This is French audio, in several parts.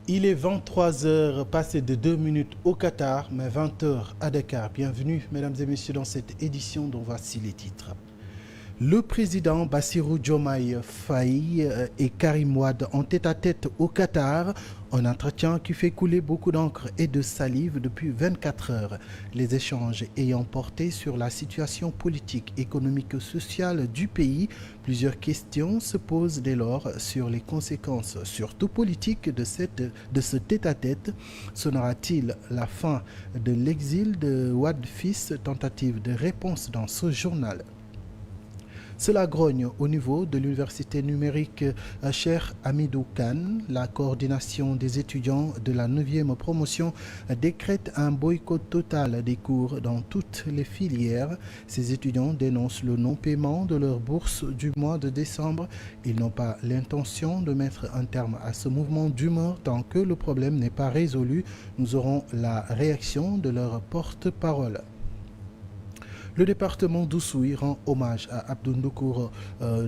Il est 23 heures passées de 2 minutes au Qatar, mais 20 heures à Dakar. Bienvenue, mesdames et messieurs, dans cette édition dont voici les titres. Le président Bassirou Diomaye Faye et Karim Wade en tête-à-tête au Qatar, un entretien qui fait couler beaucoup d'encre et de salive depuis 24 heures. Les échanges ayant porté sur la situation politique, économique et sociale du pays, plusieurs questions se posent dès lors sur les conséquences, surtout politiques, de ce tête-à-tête. Sonnera-t-il la fin de l'exil de Wade fils? Tentative de réponse dans ce journal. Cela grogne au niveau de l'université numérique Cheikh Hamidou Kane. La coordination des étudiants de la 9e promotion décrète un boycott total des cours dans toutes les filières. Ces étudiants dénoncent le non-paiement de leur bourse du mois de décembre. Ils n'ont pas l'intention de mettre un terme à ce mouvement d'humeur tant que le problème n'est pas résolu. Nous aurons la réaction de leur porte-parole. Le département d'Oussouye rend hommage à Abdou Ndoukour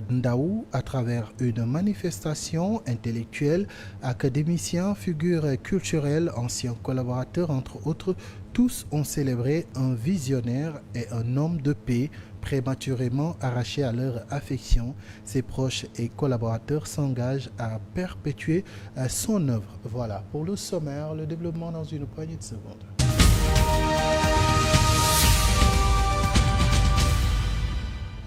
Ndaou à travers une manifestation intellectuelle. Académiciens, figures culturelles, anciens collaborateurs, entre autres, tous ont célébré un visionnaire et un homme de paix prématurément arrachés à leur affection. Ses proches et collaborateurs s'engagent à perpétuer son œuvre. Voilà pour le sommaire, le développement dans une poignée de secondes.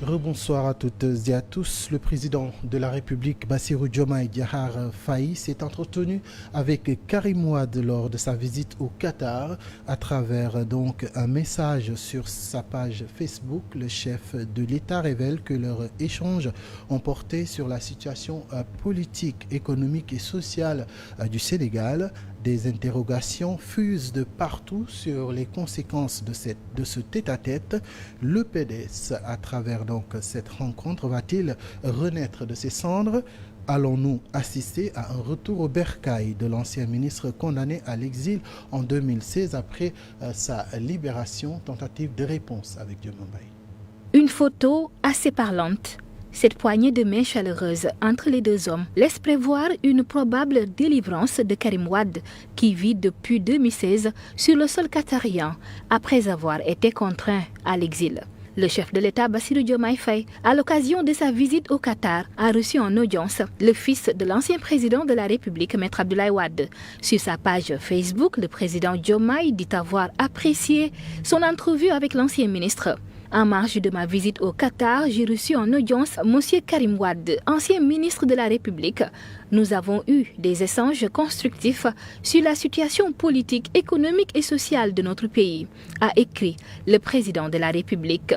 Rebonsoir à toutes et à tous. Le président de la République, Bassirou Diomaye Diakhar Faye, s'est entretenu avec Karim Wade lors de sa visite au Qatar. À travers donc un message sur sa page Facebook, le chef de l'État révèle que leurs échanges ont porté sur la situation politique, économique et sociale du Sénégal. Des interrogations fusent de partout sur les conséquences de ce tête-à-tête. Le PDS, à travers donc cette rencontre, va-t-il renaître de ses cendres? Allons-nous assister à un retour au bercail de l'ancien ministre condamné à l'exil en 2016 après sa libération? Tentative de réponse avec Dieu Mbaye. Une photo assez parlante. Cette poignée de main chaleureuse entre les deux hommes laisse prévoir une probable délivrance de Karim Wade, qui vit depuis 2016 sur le sol qatarien, après avoir été contraint à l'exil. Le chef de l'État, Bassirou Diomaye Faye, à l'occasion de sa visite au Qatar, a reçu en audience le fils de l'ancien président de la République, Maître Abdoulaye Wade. Sur sa page Facebook, le président Diomaye dit avoir apprécié son entrevue avec l'ancien ministre. En marge de ma visite au Qatar, j'ai reçu en audience M. Karim Wade, ancien ministre de la République. Nous avons eu des échanges constructifs sur la situation politique, économique et sociale de notre pays, a écrit le président de la République.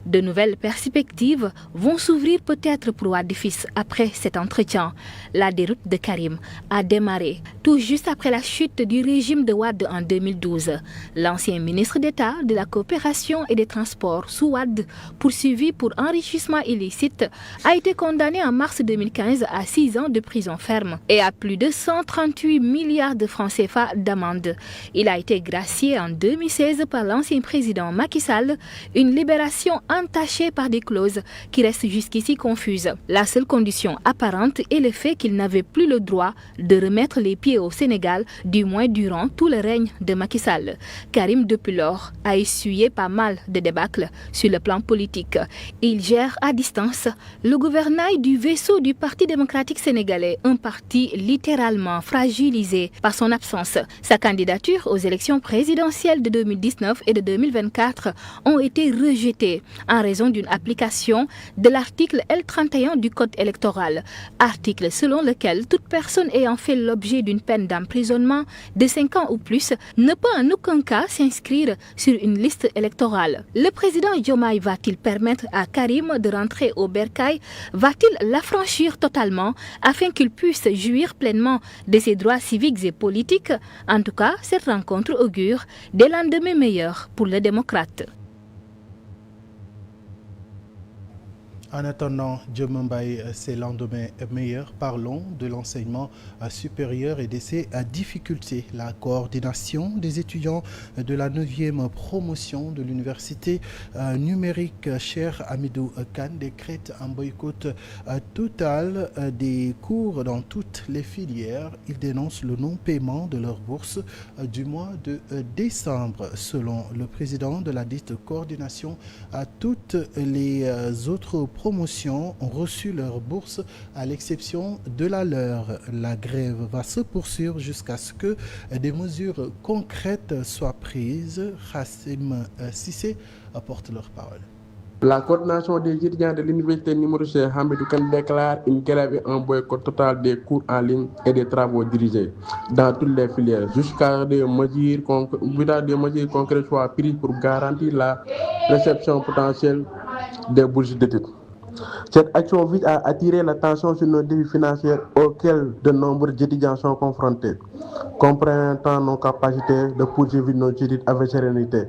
De nouvelles perspectives vont s'ouvrir peut-être pour Wade fils après cet entretien. La déroute de Karim a démarré tout juste après la chute du régime de Wade en 2012. L'ancien ministre d'État de la coopération et des transports sous Wade, poursuivi pour enrichissement illicite, a été condamné en mars 2015 à 6 ans de prison ferme et à plus de 138 milliards de francs CFA d'amende. Il a été gracié en 2016 par l'ancien président Macky Sall, une libération entaché par des clauses qui restent jusqu'ici confuses. La seule condition apparente est le fait qu'il n'avait plus le droit de remettre les pieds au Sénégal, du moins durant tout le règne de Macky Sall. Karim, depuis lors, a essuyé pas mal de débâcles sur le plan politique. Il gère à distance le gouvernail du vaisseau du Parti démocratique sénégalais, un parti littéralement fragilisé par son absence. Sa candidature aux élections présidentielles de 2019 et de 2024 ont été rejetées en raison d'une application de l'article L31 du Code électoral, article selon lequel toute personne ayant fait l'objet d'une peine d'emprisonnement de 5 ans ou plus ne peut en aucun cas s'inscrire sur une liste électorale. Le président Diomaye va-t-il permettre à Karim de rentrer au bercail? Va-t-il l'affranchir totalement afin qu'il puisse jouir pleinement de ses droits civiques et politiques? En tout cas, cette rencontre augure des lendemains meilleurs pour les démocrates. En attendant, Dieu Mbaye, ses lendemains meilleurs, parlons de l'enseignement supérieur et de ses difficultés. La coordination des étudiants de la 9e promotion de l'université numérique Cheikh Hamidou Kane décrète un boycott total des cours dans toutes les filières. Ils dénoncent le non-paiement de leur bourse du mois de décembre. Selon le président de la dite coordination, toutes les autres promotions ont reçu leur bourse à l'exception de la leur. La grève va se poursuivre jusqu'à ce que des mesures concrètes soient prises. Hassim Sissé apporte leur parole. La coordination des étudiants de l'université numéro Cheikh Hamidou Kane déclare une grève et un boycott total des cours en ligne et des travaux dirigés dans toutes les filières jusqu'à des mesures concrètes soient prises pour garantir la réception potentielle des bourses d'études. Cette action vise à attirer l'attention sur nos défis financiers auxquels de nombreux étudiants sont confrontés. Comprenant nos capacités de poursuivre nos études avec sérénité,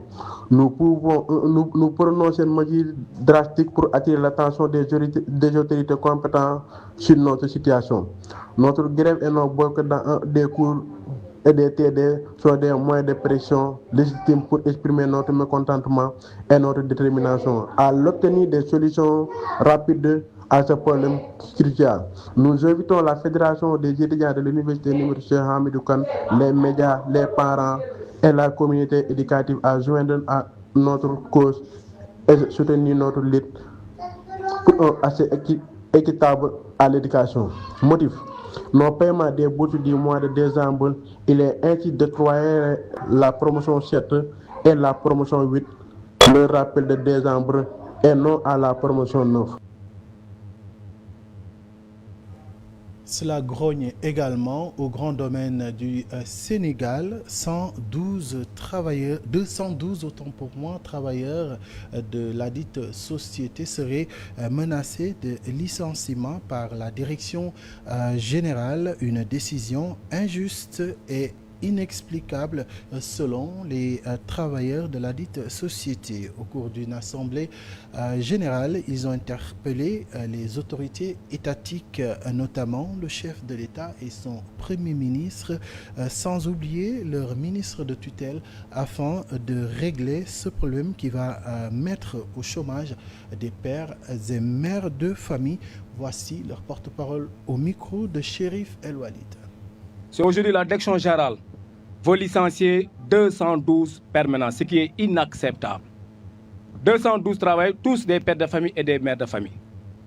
nous prenons cette mesure drastique pour attirer l'attention des autorités compétentes sur notre situation. Notre grève et nos boycotts dans des cours et des TD sont des moyens de pression légitimes pour exprimer notre mécontentement et notre détermination à l'obtenir des solutions rapides à ce problème crucial. Nous invitons la Fédération des étudiants de l'université numéro Cheikh Hamidou Kane, les médias, les parents et la communauté éducative à joindre à notre cause et soutenir notre lutte pour un accès équitable à l'éducation. Motif: nos paiements des bourses du mois de décembre. Il est ainsi déployé la promotion 7 et la promotion 8, le rappel de décembre et non à la promotion 9. Cela grogne également au grand domaine du Sénégal. 212 travailleurs de la dite société seraient menacés de licenciement par la direction générale. Une décision injuste et inexplicable selon les travailleurs de la dite société. Au cours d'une assemblée générale, ils ont interpellé les autorités étatiques, notamment le chef de l'État et son premier ministre, sans oublier leur ministre de tutelle, afin de régler ce problème qui va mettre au chômage des pères et mères de famille. Voici leur porte-parole au micro de Chérif El Walid. C'est aujourd'hui la direction générale veut licencier 212 permanents, ce qui est inacceptable. 212 travailleurs, tous des pères de famille et des mères de famille.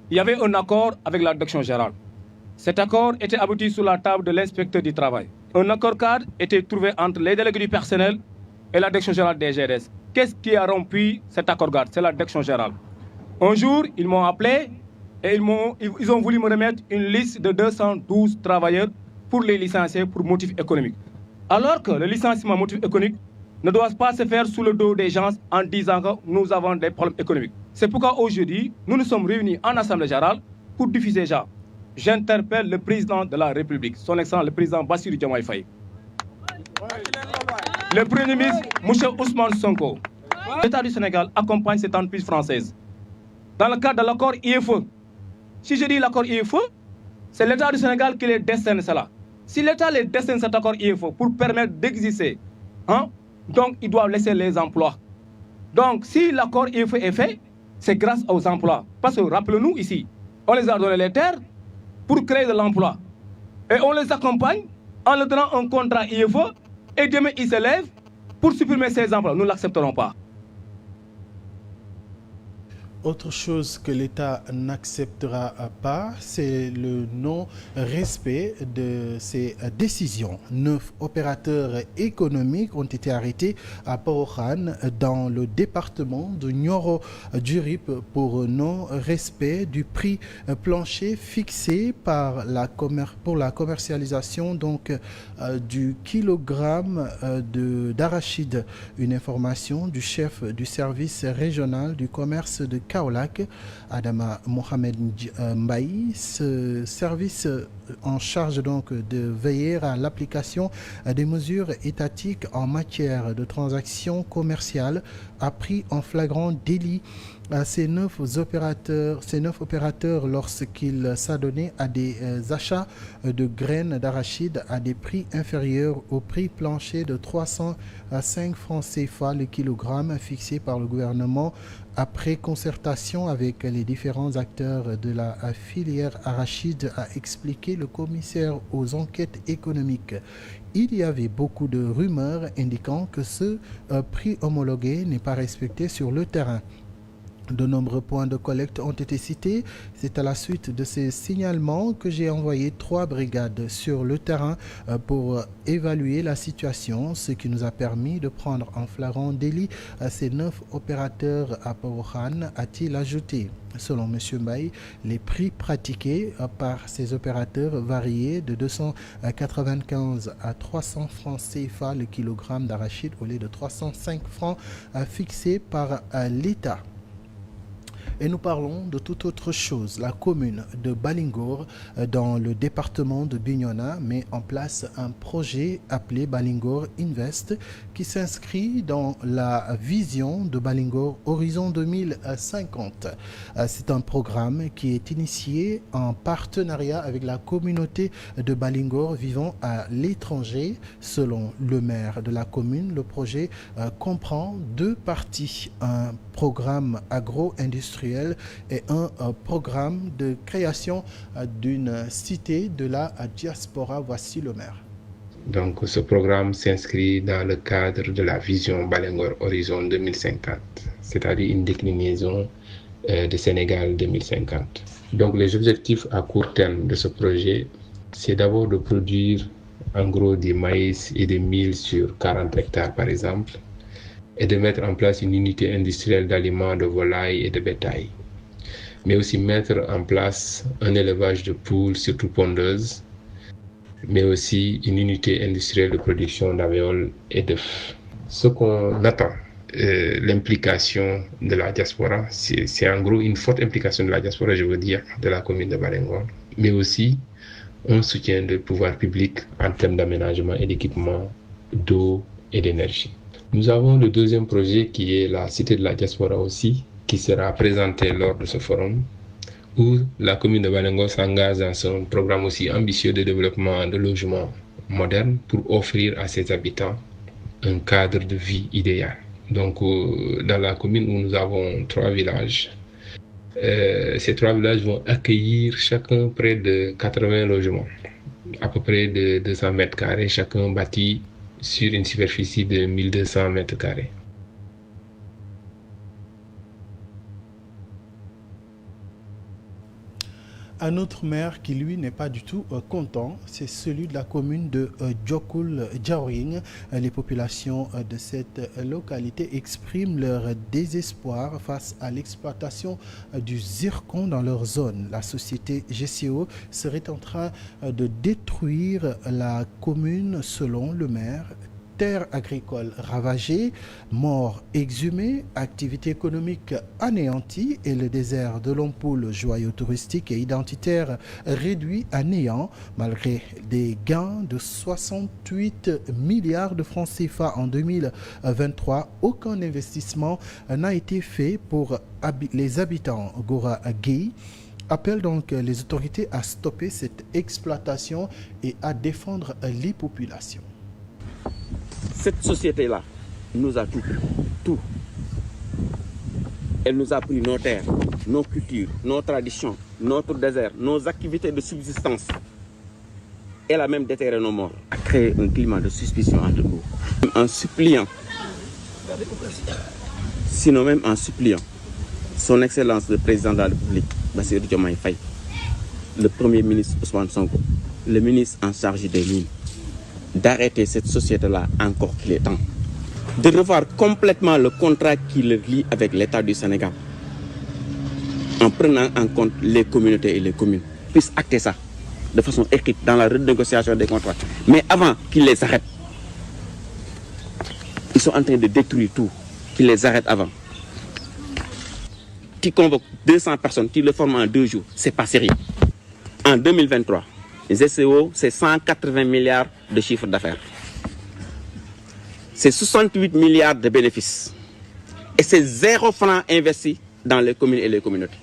Il y avait un accord avec la direction générale. Cet accord était abouti sur la table de l'inspecteur du travail. Un accord cadre était trouvé entre les délégués du personnel et la direction générale des GRS. Qu'est-ce qui a rompu cet accord cadre? C'est la direction générale. Un jour, ils m'ont appelé et ils ont voulu me remettre une liste de 212 travailleurs pour les licencier pour motif économique. Alors que le licenciement motif économique ne doit pas se faire sous le dos des gens en disant que nous avons des problèmes économiques. C'est pourquoi aujourd'hui, nous nous sommes réunis en Assemblée générale pour diffuser ça. J'interpelle le président de la République, son excellence le président Bassirou Diomaye Faye. Le premier ministre, M. Ousmane Sonko. L'État du Sénégal accompagne cette entreprise française. Dans le cadre de l'accord IFE, si je dis l'accord IFE, c'est l'État du Sénégal qui les destine cela. Si l'État les destine cet accord IFE pour permettre d'exister, donc ils doivent laisser les emplois. Donc si l'accord IFE est fait, c'est grâce aux emplois. Parce que rappelez-nous ici, on les a donné les terres pour créer de l'emploi. Et on les accompagne en leur donnant un contrat IFE et demain ils se lèvent pour supprimer ces emplois. Nous ne l'accepterons pas. Autre chose que l'État n'acceptera pas, c'est le non-respect de ces décisions. 9 opérateurs économiques ont été arrêtés à Porokhane, dans le département de Nioro du Rip, pour non-respect du prix plancher fixé pour la commercialisation du kilogramme d'arachide. Une information du chef du service régional du commerce de Kaolack. Adama Mohamed Mbaye, ce service en charge donc de veiller à l'application des mesures étatiques en matière de transactions commerciales, a pris en flagrant délit ces neuf opérateurs lorsqu'ils s'adonnaient à des achats de graines d'arachide à des prix inférieurs au prix plancher de 305 francs CFA le kilogramme fixé par le gouvernement après concertation avec les différents acteurs de la filière arachide, a expliqué le commissaire aux enquêtes économiques. Il y avait beaucoup de rumeurs indiquant que ce prix homologué n'est pas respecté sur le terrain. De nombreux points de collecte ont été cités. C'est à la suite de ces signalements que j'ai envoyé 3 brigades sur le terrain pour évaluer la situation, ce qui nous a permis de prendre en flagrant délit ces 9 opérateurs à Powhan, a-t-il ajouté. Selon M. Mbaye, les prix pratiqués par ces opérateurs variaient de 295 à 300 francs CFA le kilogramme d'arachide au lieu de 305 francs fixés par l'État. Et nous parlons de toute autre chose. La commune de Balingor, dans le département de Bignona, met en place un projet appelé Balingor Invest qui s'inscrit dans la vision de Balingor Horizon 2050. C'est un programme qui est initié en partenariat avec la communauté de Balingor vivant à l'étranger. Selon le maire de la commune, le projet comprend 2 parties. Un programme agro-industriel et un programme de création d'une cité de la diaspora. Voici le maire. Donc ce programme s'inscrit dans le cadre de la vision Balingor Horizon 2050, c'est-à-dire une déclinaison de Sénégal 2050. Donc les objectifs à court terme de ce projet, c'est d'abord de produire en gros du maïs et des milles sur 40 hectares par exemple, et de mettre en place une unité industrielle d'aliments de volailles et de bétail, mais aussi mettre en place un élevage de poules, surtout pondeuses, mais aussi une unité industrielle de production d'avéoles et d'œufs. Ce qu'on attend, l'implication de la diaspora, c'est en gros une forte implication de la diaspora, je veux dire, de la commune de Balingor, mais aussi un soutien du pouvoir public en termes d'aménagement et d'équipement, d'eau et d'énergie. Nous avons le deuxième projet qui est la Cité de la Diaspora aussi, qui sera présenté lors de ce forum, où la commune de Balingor s'engage dans un programme aussi ambitieux de développement de logements modernes pour offrir à ses habitants un cadre de vie idéal. Donc dans la commune où nous avons 3 villages, ces 3 villages vont accueillir chacun près de 80 logements, à peu près de 200 mètres carrés, chacun bâti sur une superficie de 1200 mètres carrés. Un autre maire qui, lui, n'est pas du tout content, c'est celui de la commune de Djokul Djaoring. Les populations de cette localité expriment leur désespoir face à l'exploitation du zircon dans leur zone. La société GCO serait en train de détruire la commune selon le maire. Terres agricoles ravagées, morts exhumés, activités économiques anéanties et le désert de Lompoul, joyau touristique et identitaire réduit à néant malgré des gains de 68 milliards de francs CFA en 2023. Aucun investissement n'a été fait pour les habitants. Gora Gueye appelle donc les autorités à stopper cette exploitation et à défendre les populations. Cette société-là nous a tout. Elle nous a pris nos terres, nos cultures, nos traditions, notre désert, nos activités de subsistance. Elle a même déterré nos morts. Elle a créé un climat de suspicion entre nous. En suppliant, sinon même en suppliant, son Excellence le Président de la République, Bassirou Diomaye Faye, le Premier ministre Ousmane Sonko, le ministre en charge des mines, d'arrêter cette société-là encore qu'il est temps. De revoir complètement le contrat qui le lie avec l'État du Sénégal. En prenant en compte les communautés et les communes. Puissent acter ça de façon écrite dans la renégociation des contrats. Mais avant qu'ils les arrêtent, ils sont en train de détruire tout. Qu'ils les arrêtent avant. tu convoques 200 personnes, tu le formes en 2 jours. C'est pas sérieux. En 2023, les SCO, c'est 180 milliards de chiffre d'affaires. C'est 68 milliards de bénéfices. Et c'est 0 franc investi dans les communes et les communautés.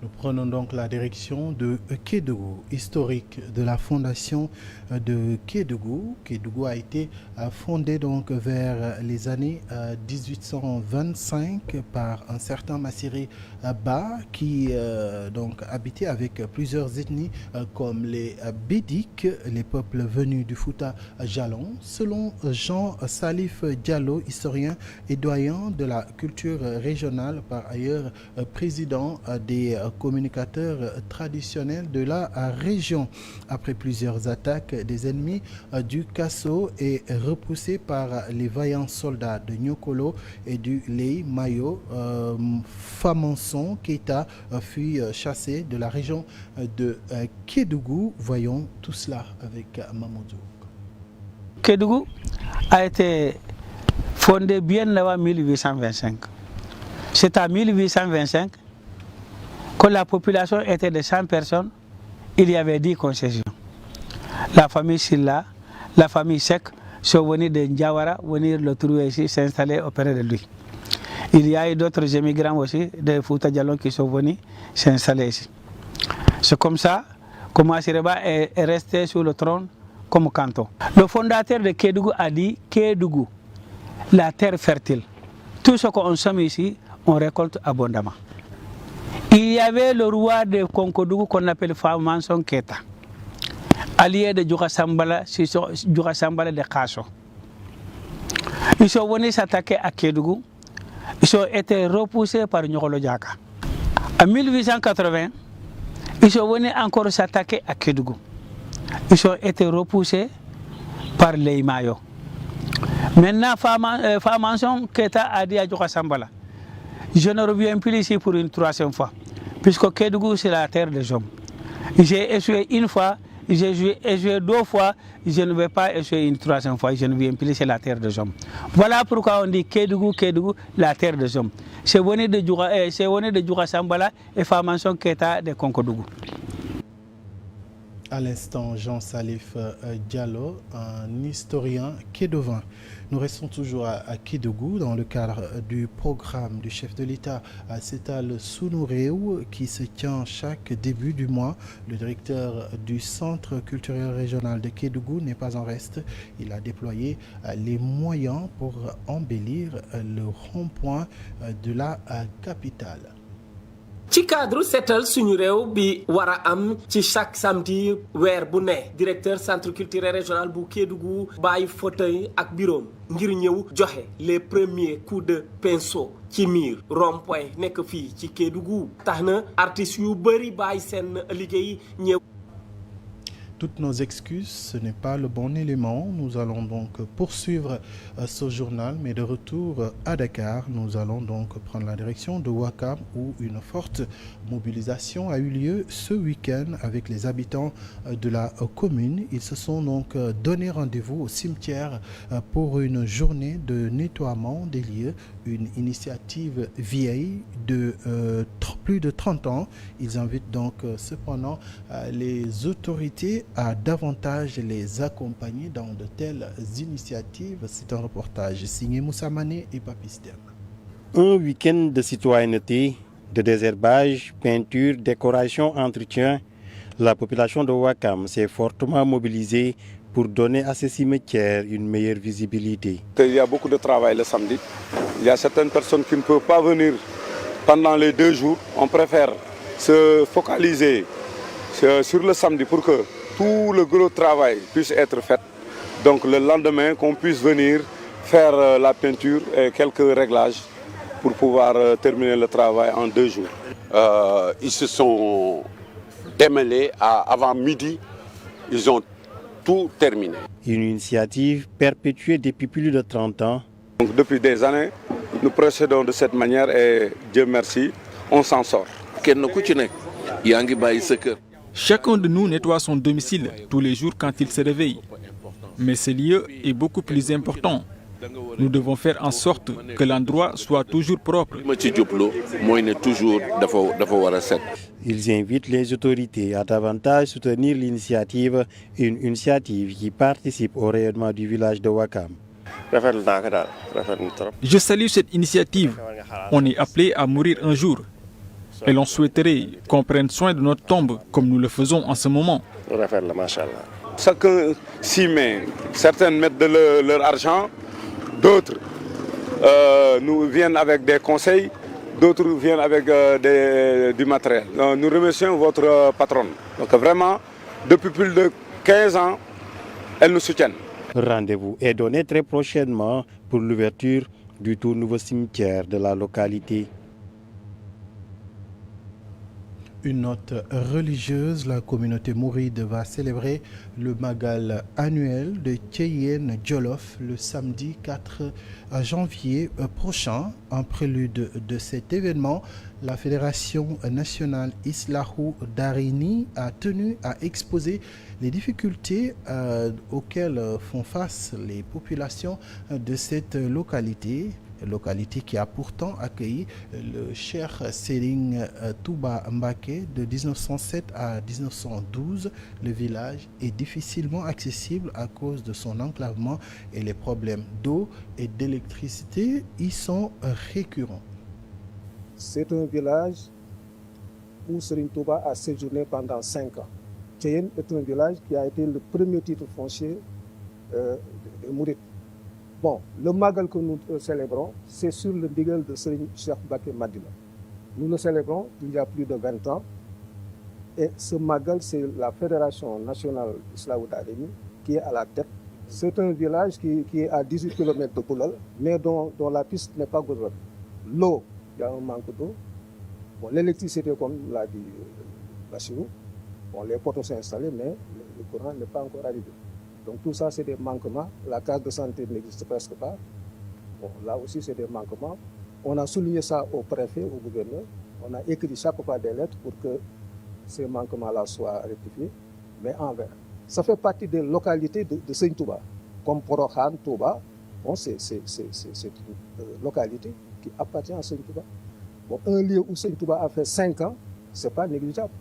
Nous prenons donc la direction de Kédougou, historique de la fondation de Kédougou. Kédougou a été fondé donc vers les années 1825 par un certain Massiré Ba qui donc habitait avec plusieurs ethnies comme les Bédiques, les peuples venus du Fouta Jalon. Selon Jean Salif Diallo, historien et doyen de la culture régionale, par ailleurs président des communicateurs traditionnels de la région. Après plusieurs attaques des ennemis du Kasso et repoussé par les vaillants soldats de Nyokolo et du Lei Mayo, Famanson Keita fut chassé de la région de Kédougou. Voyons tout cela avec Mamadou. Kédougou a été fondé bien avant 1825. C'est en 1825 que la population était de 100 personnes, il y avait 10 concessions. La famille Silla, la famille Sek sont venus de Ndiawara, venir le trouver ici, s'installer auprès de lui. Il y a eu d'autres immigrants aussi de Fouta Djalon qui sont venus s'installer ici. C'est comme ça que Massireba est resté sur le trône comme canton. Le fondateur de Kédougou a dit Kédougou, la terre fertile. Tout ce qu'on sème ici, on récolte abondamment. Il y avait le roi de Konkodougou qu'on appelle Famanson Keita, allié de Djoura Sambala de Kasso. Ils sont venus s'attaquer à Kédougou. Ils ont été repoussés par Nyokolo Diaka. En 1880, ils sont venus encore s'attaquer à Kédougou. Ils ont été repoussés par les Mayo. Maintenant, Famanson Keita a dit à Djoura Sambala, je ne reviens plus ici pour une 3e fois, puisque Kédougou c'est la terre des hommes. J'ai échoué une fois, j'ai échoué 2 fois, je ne vais pas échouer une 3e fois, je ne viens plus, c'est la terre des hommes. Voilà pourquoi on dit Kédougou, Kédougou, la terre des hommes. C'est venu de Djoura Sambala et Famanson Keita de Konkodougou. À l'instant, Jean Salif Diallo, un historien kédovin. Nous restons toujours à Kédougou dans le cadre du programme du chef de l'État Sétal Sounouréou qui se tient chaque début du mois. Le directeur du Centre culturel régional de Kédougou n'est pas en reste. Il a déployé les moyens pour embellir le rond-point de la capitale. ci cadre seetal suñu réew bi war a am ci chaque samedi weer bu ne directeur centre culturel régional bu Kédougou bàyyi fauteuil ak bureau ngir ñëw joxe les premiers coups de pinceau ci miir rond-point nekk fii ci Kédougou tax na artistes yu bëri bàyyi seen liggéey ñëw. Toutes nos excuses, ce n'est pas le bon élément. Nous allons donc poursuivre ce journal, mais de retour à Dakar, nous allons donc prendre la direction de Ouakam où une forte mobilisation a eu lieu ce week-end avec les habitants de la commune. Ils se sont donc donné rendez-vous au cimetière pour une journée de nettoiement des lieux, une initiative vieille de plus de 30 ans. Ils invitent donc cependant les autorités à davantage les accompagner dans de telles initiatives. C'est un reportage signé Moussa Mané et Papistem. Un week-end de citoyenneté, de désherbage, peinture, décoration, entretien. La population de Ouakam s'est fortement mobilisée pour donner à ces cimetières une meilleure visibilité. Il y a beaucoup de travail le samedi. Il y a certaines personnes qui ne peuvent pas venir pendant les 2 jours. On préfère se focaliser sur le samedi pour que tout le gros travail puisse être fait. Donc le lendemain, qu'on puisse venir faire la peinture et quelques réglages pour pouvoir terminer le travail en 2 jours. Ils se sont démêlés avant midi. Ils ont tout terminé. Une initiative perpétuée depuis plus de 30 ans. Donc depuis des années, nous procédons de cette manière et Dieu merci, on s'en sort. Chacun de nous nettoie son domicile tous les jours quand il se réveille. Mais ce lieu est beaucoup plus important. Nous devons faire en sorte que l'endroit soit toujours propre. Ils invitent les autorités à davantage soutenir l'initiative, une initiative qui participe au rayonnement du village de Ouakam. Je salue cette initiative. On est appelé à mourir un jour. Et l'on souhaiterait qu'on prenne soin de notre tombe comme nous le faisons en ce moment. Chacun s'y met. Certains mettent de leur argent, d'autres nous viennent avec des conseils, d'autres viennent avec du matériel. Nous remercions votre patronne. Donc vraiment, depuis plus de 15 ans, elle nous soutient. Rendez-vous est donné très prochainement pour l'ouverture du tout nouveau cimetière de la localité. Une note religieuse, la communauté mouride va célébrer le Magal annuel de Thiéyène Djolof le samedi 4 janvier prochain. En prélude de cet événement, la Fédération nationale Islahou Darini a tenu à exposer les difficultés auxquelles font face les populations de cette localité qui a pourtant accueilli le Cheikh Serigne Touba Mbacké de 1907 à 1912. Le village est difficilement accessible à cause de son enclavement et les problèmes d'eau et d'électricité y sont récurrents. C'est un village où Serigne Touba a séjourné pendant 5 ans. Thiéyène est un village qui a été le premier titre foncier de Mouride. Bon, le Magal que nous célébrons, c'est sur le ndigal de Serigne Cheikh Mbacké Madina. Nous le célébrons il y a plus de 20 ans. Et ce Magal, c'est la Fédération nationale Islahou Darini qui est à la tête. C'est un village qui est à 18 km de Boulal, mais dont la piste n'est pas goudronnée. L'eau, il y a un manque d'eau. Bon, l'électricité, comme l'a dit Bassirou, bon, les poteaux sont installés, mais le courant n'est pas encore arrivé. Donc tout ça, c'est des manquements. La case de santé n'existe presque pas. Bon, là aussi, c'est des manquements. On a souligné ça au préfet, au gouverneur. On a écrit chaque fois des lettres pour que ces manquements-là soient rectifiés. Mais en vain. Ça fait partie des localités de Serigne Touba. Comme Porokhan, Touba, bon, c'est une localité qui appartient à Serigne Touba. Bon, un lieu où Serigne Touba a fait 5 ans, ce n'est pas négligeable.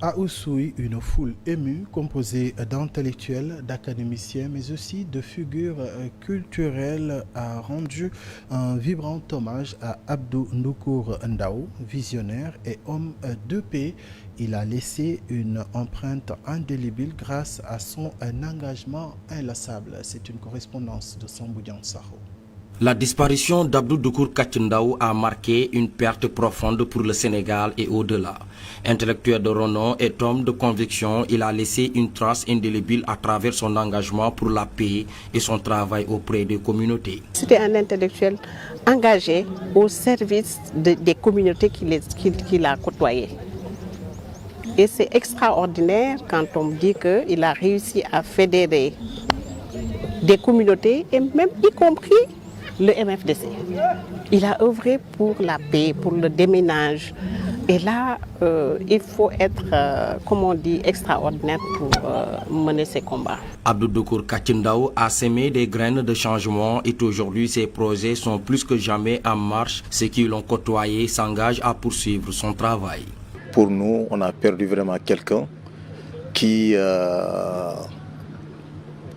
À Oussouye, une foule émue composée d'intellectuels, d'académiciens, mais aussi de figures culturelles a rendu un vibrant hommage à Abdou Ndukur Ndao, visionnaire et homme de paix. Il a laissé une empreinte indélébile grâce à son engagement inlassable. C'est une correspondance de Samboudian Sakho. La disparition d'Abdou Ndukur Ndao a marqué une perte profonde pour le Sénégal et au-delà. Intellectuel de renom et homme de conviction, il a laissé une trace indélébile à travers son engagement pour la paix et son travail auprès des communautés. C'était un intellectuel engagé au service des communautés qu'il a côtoyées. Et c'est extraordinaire quand on dit qu'il a réussi à fédérer des communautés, et même y compris le MFDC. Il a œuvré pour la paix, pour le déménage. Et là, il faut être, comme on dit, extraordinaire pour mener ces combats. Abdou Ndukur Ndao a semé des graines de changement et aujourd'hui ses projets sont plus que jamais en marche. Ceux qui l'ont côtoyé s'engagent à poursuivre son travail. Pour nous, on a perdu vraiment quelqu'un qui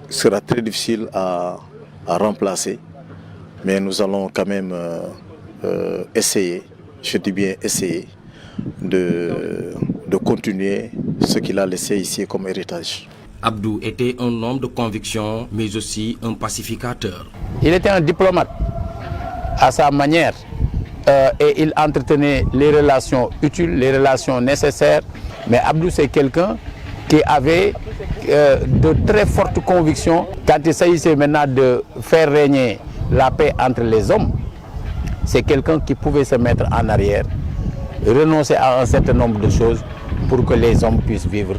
sera très difficile à remplacer. Mais nous allons quand même essayer, je dis bien essayer, de continuer ce qu'il a laissé ici comme héritage. Abdou était un homme de conviction, mais aussi un pacificateur. Il était un diplomate à sa manière et il entretenait les relations utiles, les relations nécessaires. Mais Abdou, c'est quelqu'un qui avait de très fortes convictions. Quand il s'agissait maintenant de faire régner la paix entre les hommes, c'est quelqu'un qui pouvait se mettre en arrière, renoncer à un certain nombre de choses pour que les hommes puissent vivre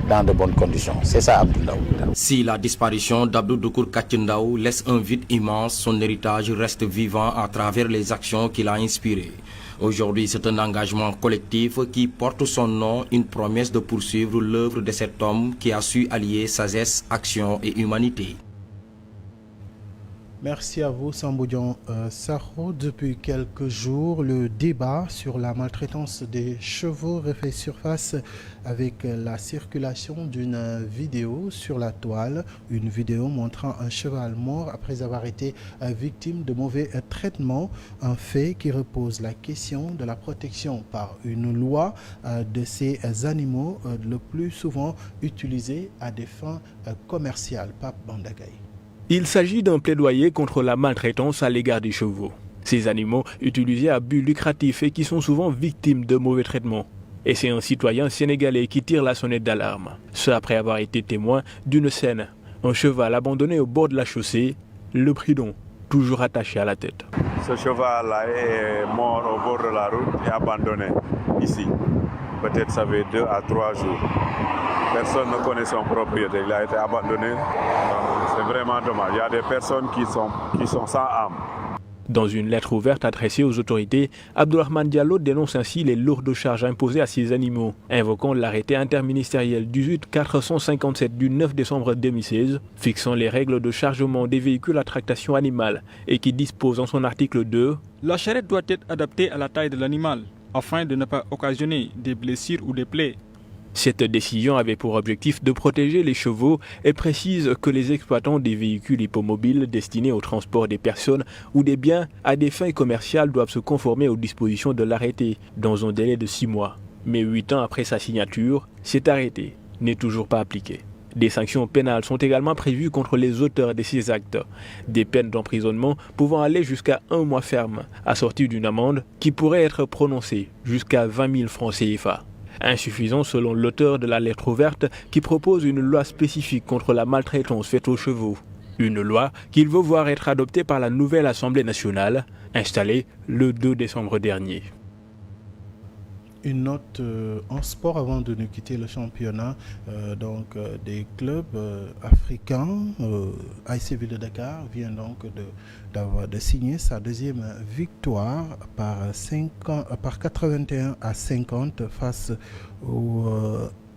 dans de bonnes conditions. C'est ça Abdou Ndao. Si la disparition d'Abdou Ndukur Ndao laisse un vide immense, son héritage reste vivant à travers les actions qu'il a inspirées. Aujourd'hui, c'est un engagement collectif qui porte son nom, une promesse de poursuivre l'œuvre de cet homme qui a su allier sagesse, action et humanité. Merci à vous, Sambodian Sakho. Depuis quelques jours, le débat sur la maltraitance des chevaux refait surface avec la circulation d'une vidéo sur la toile. Une vidéo montrant un cheval mort après avoir été victime de mauvais traitements. Un fait qui repose la question de la protection par une loi de ces animaux, le plus souvent utilisés à des fins commerciales. Pape Bandagaï. Il s'agit d'un plaidoyer contre la maltraitance à l'égard des chevaux. Ces animaux utilisés à but lucratif et qui sont souvent victimes de mauvais traitements. Et c'est un citoyen sénégalais qui tire la sonnette d'alarme. Ce après avoir été témoin d'une scène. Un cheval abandonné au bord de la chaussée, le pridon toujours attaché à la tête. Ce cheval-là est mort au bord de la route et abandonné ici. Peut-être ça fait 2 à 3 jours. Personne ne connaît son propriétaire. Il a été abandonné. C'est vraiment dommage. Il y a des personnes qui sont sans âme. Dans une lettre ouverte adressée aux autorités, Abdourahmane Diallo dénonce ainsi les lourdes charges imposées à ces animaux, invoquant l'arrêté interministériel 18457 du 9 décembre 2016, fixant les règles de chargement des véhicules à tractation animale et qui dispose en son article 2 « La charrette doit être adaptée à la taille de l'animal, afin de ne pas occasionner des blessures ou des plaies. » Cette décision avait pour objectif de protéger les chevaux et précise que les exploitants des véhicules hippomobiles destinés au transport des personnes ou des biens à des fins commerciales doivent se conformer aux dispositions de l'arrêté dans un délai de 6 mois. Mais 8 ans après sa signature, cet arrêté n'est toujours pas appliqué. Des sanctions pénales sont également prévues contre les auteurs de ces actes. Des peines d'emprisonnement pouvant aller jusqu'à 1 mois ferme, assorties d'une amende qui pourrait être prononcée jusqu'à 20 000 francs CFA. Insuffisant selon l'auteur de la lettre ouverte qui propose une loi spécifique contre la maltraitance faite aux chevaux. Une loi qu'il veut voir être adoptée par la nouvelle Assemblée nationale, installée le 2 décembre dernier. Une note en sport avant de nous quitter le championnat des clubs africains. AS Ville de Dakar vient donc de signer sa deuxième victoire par 81 à 50 face au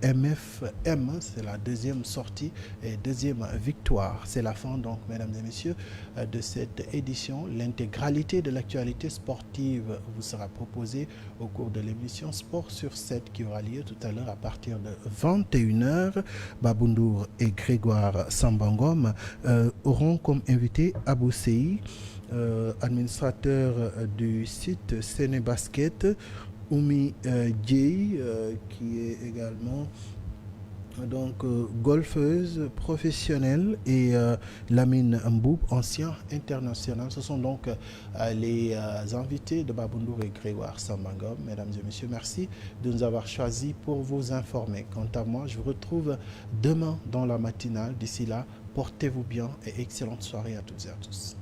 MFM. C'est la deuxième sortie et deuxième victoire. C'est la fin donc, mesdames et messieurs, de cette édition. L'intégralité de l'actualité sportive vous sera proposée au cours de l'émission Sport sur 7 qui aura lieu tout à l'heure à partir de 21h. Baboundour et Grégoire Sambangom auront comme invité Abou Sey, administrateur du site Sénébasket, Oumi Dieye, qui est également golfeuse professionnelle, et Lamine Mboub, ancien international. Ce sont donc les invités de Baboundour et Grégoire Sambangom. Mesdames et messieurs, merci de nous avoir choisis pour vous informer. Quant à moi, je vous retrouve demain dans la matinale. D'ici là, portez-vous bien et excellente soirée à toutes et à tous.